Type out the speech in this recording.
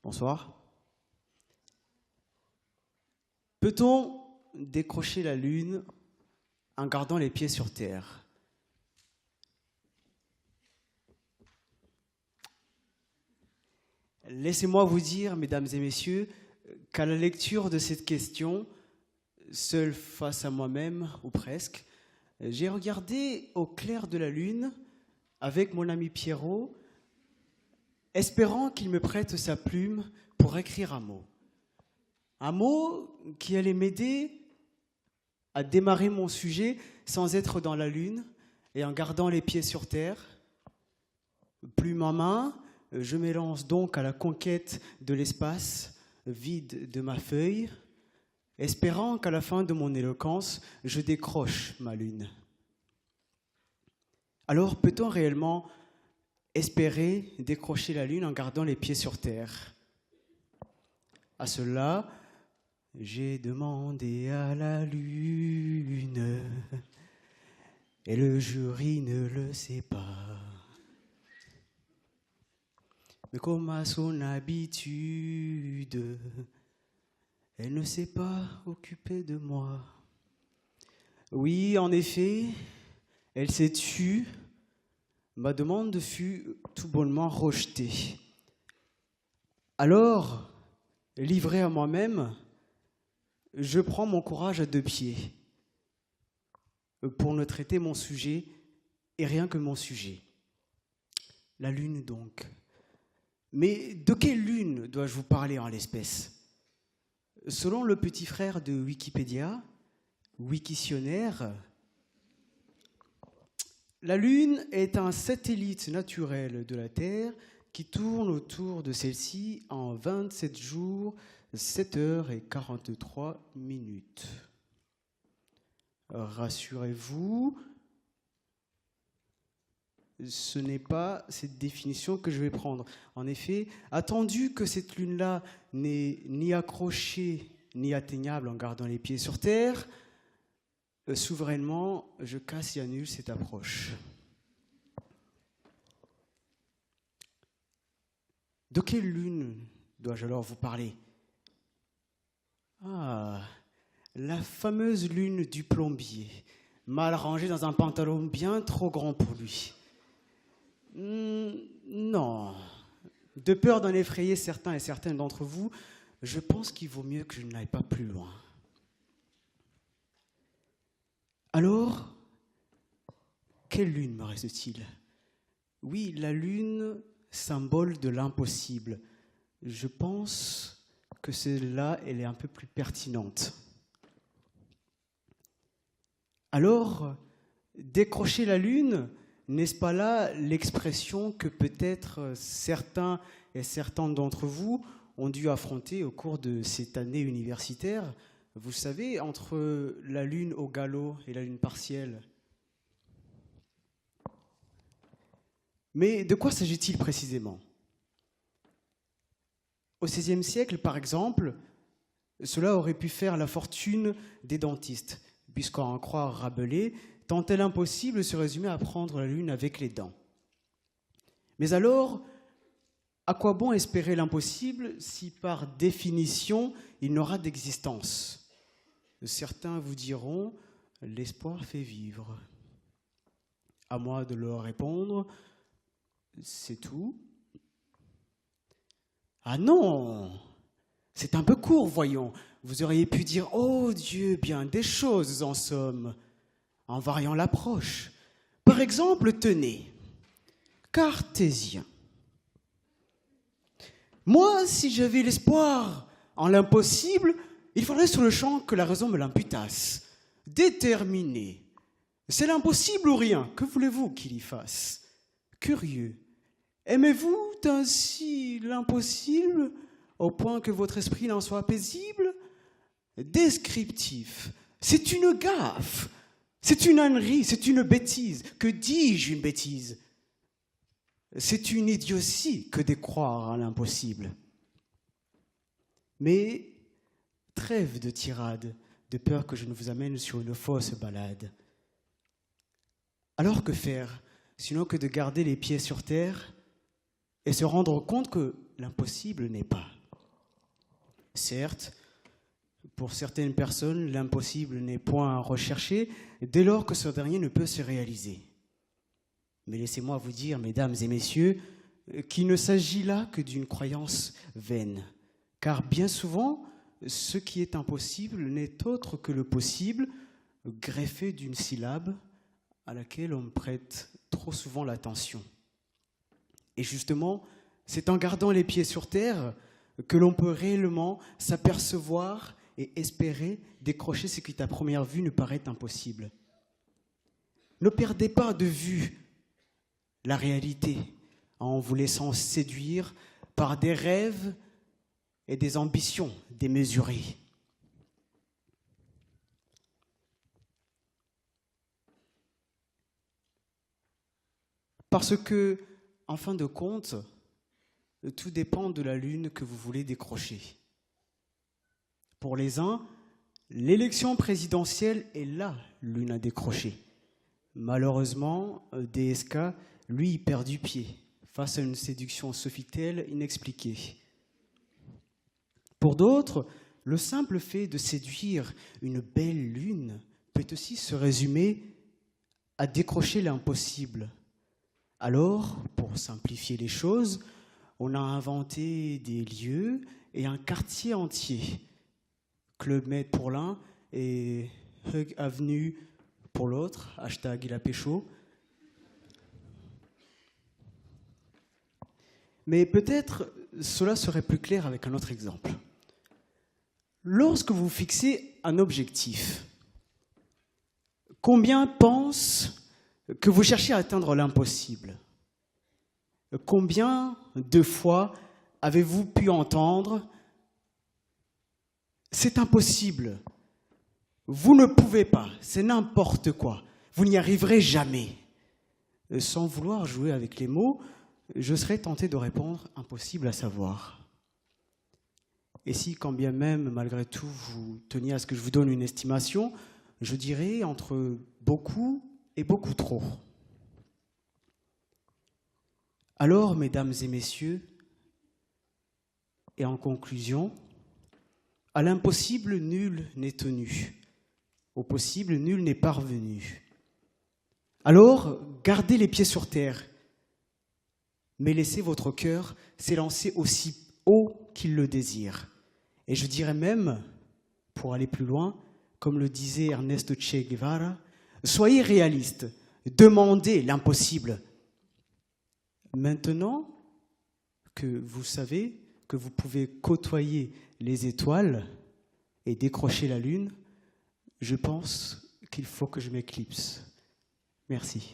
Bonsoir. Peut-on décrocher la Lune en gardant les pieds sur Terre? Laissez-moi vous dire, mesdames et messieurs, qu'à la lecture de cette question, seul face à moi-même, ou presque, j'ai regardé au clair de la Lune avec mon ami Pierrot, espérant qu'il me prête sa plume pour écrire un mot. Un mot qui allait m'aider à démarrer mon sujet sans être dans la Lune et en gardant les pieds sur terre. Plume en main, je m'élance donc à la conquête de l'espace vide de ma feuille, espérant qu'à la fin de mon éloquence, je décroche ma Lune. Alors, peut-on réellement espérer décrocher la Lune en gardant les pieds sur terre? À cela, j'ai demandé à la Lune, et le jury ne le sait pas. Mais comme à son habitude, elle ne s'est pas occupée de moi. Oui, en effet, elle s'est tue. Ma demande fut tout bonnement rejetée. Alors, livré à moi-même, je prends mon courage à deux pieds pour ne traiter mon sujet et rien que mon sujet. La Lune donc. Mais de quelle Lune dois-je vous parler en l'espèce? Selon le petit frère de Wikipédia, Wikitionnaire, la Lune est un satellite naturel de la Terre qui tourne autour de celle-ci en 27 jours, 7 heures et 43 minutes. Rassurez-vous, ce n'est pas cette définition que je vais prendre. En effet, attendu que cette Lune-là n'est ni accrochée ni atteignable en gardant les pieds sur Terre, souverainement, je casse et annule cette approche. De quelle Lune dois-je alors vous parler? Ah, la fameuse Lune du plombier, mal rangée dans un pantalon bien trop grand pour lui. Non, de peur d'en effrayer certains et certaines d'entre vous, je pense qu'il vaut mieux que je n'aille pas plus loin. Alors, quelle Lune me reste-t-il? Oui, la Lune, symbole de l'impossible. Je pense que celle-là, elle est un peu plus pertinente. Alors, décrocher la Lune, n'est-ce pas là l'expression que peut-être certains et certaines d'entre vous ont dû affronter au cours de cette année universitaire? Vous savez, entre la Lune au galop et la Lune partielle. Mais de quoi s'agit-il précisément? Au XVIe siècle, par exemple, cela aurait pu faire la fortune des dentistes, puisqu'à en croire Rabelais, tant est impossible se résumer à prendre la Lune avec les dents. Mais alors, à quoi bon espérer l'impossible si, par définition, il n'aura d'existence? Certains vous diront, l'espoir fait vivre. À moi de leur répondre, c'est tout. Ah non, c'est un peu court, voyons. Vous auriez pu dire, oh Dieu, bien des choses en somme, en variant l'approche. Par exemple, tenez, cartésien. Moi, si j'avais l'espoir en l'impossible, il faudrait sur le champ que la raison me l'imputasse. Déterminé. C'est l'impossible ou rien. Que voulez-vous qu'il y fasse? Curieux. Aimez-vous ainsi l'impossible au point que votre esprit n'en soit paisible? Descriptif. C'est une gaffe. C'est une ânerie. C'est une bêtise. Que dis-je une bêtise? C'est une idiotie que de croire à l'impossible. Mais trêve de tirade, de peur que je ne vous amène sur une fausse balade. Alors que faire, sinon que de garder les pieds sur terre et se rendre compte que l'impossible n'est pas? Certes, pour certaines personnes, l'impossible n'est point à rechercher dès lors que ce dernier ne peut se réaliser. Mais laissez-moi vous dire, mesdames et messieurs, qu'il ne s'agit là que d'une croyance vaine. Car bien souvent, ce qui est impossible n'est autre que le possible, greffé d'une syllabe à laquelle on prête trop souvent l'attention. Et justement, c'est en gardant les pieds sur terre que l'on peut réellement s'apercevoir et espérer décrocher ce qui à première vue nous paraît impossible. Ne perdez pas de vue la réalité en vous laissant séduire par des rêves et des ambitions démesurées. Parce que, en fin de compte, tout dépend de la lune que vous voulez décrocher. Pour les uns, l'élection présidentielle est la lune à décrocher. Malheureusement, DSK, lui, il perd du pied face à une séduction sofitel inexpliquée. Pour d'autres, le simple fait de séduire une belle lune peut aussi se résumer à décrocher l'impossible. Alors, pour simplifier les choses, on a inventé des lieux et un quartier entier. Club Med pour l'un et Hug Avenue pour l'autre, hashtag il a pécho. Mais peut-être cela serait plus clair avec un autre exemple. Lorsque vous fixez un objectif, combien pensent que vous cherchez à atteindre l'impossible? Combien de fois avez-vous pu entendre « c'est impossible, vous ne pouvez pas, c'est n'importe quoi, vous n'y arriverez jamais ». Sans vouloir jouer avec les mots, je serais tenté de répondre « impossible à savoir ». Et si, quand bien même, malgré tout, vous teniez à ce que je vous donne une estimation, je dirais entre beaucoup et beaucoup trop. Alors, mesdames et messieurs, et en conclusion, à l'impossible, nul n'est tenu. Au possible, nul n'est parvenu. Alors, gardez les pieds sur terre, mais laissez votre cœur s'élancer aussi haut qu'il le désire. Et je dirais même, pour aller plus loin, comme le disait Ernesto Che Guevara, soyez réalistes, demandez l'impossible. Maintenant que vous savez que vous pouvez côtoyer les étoiles et décrocher la lune, je pense qu'il faut que je m'éclipse. Merci.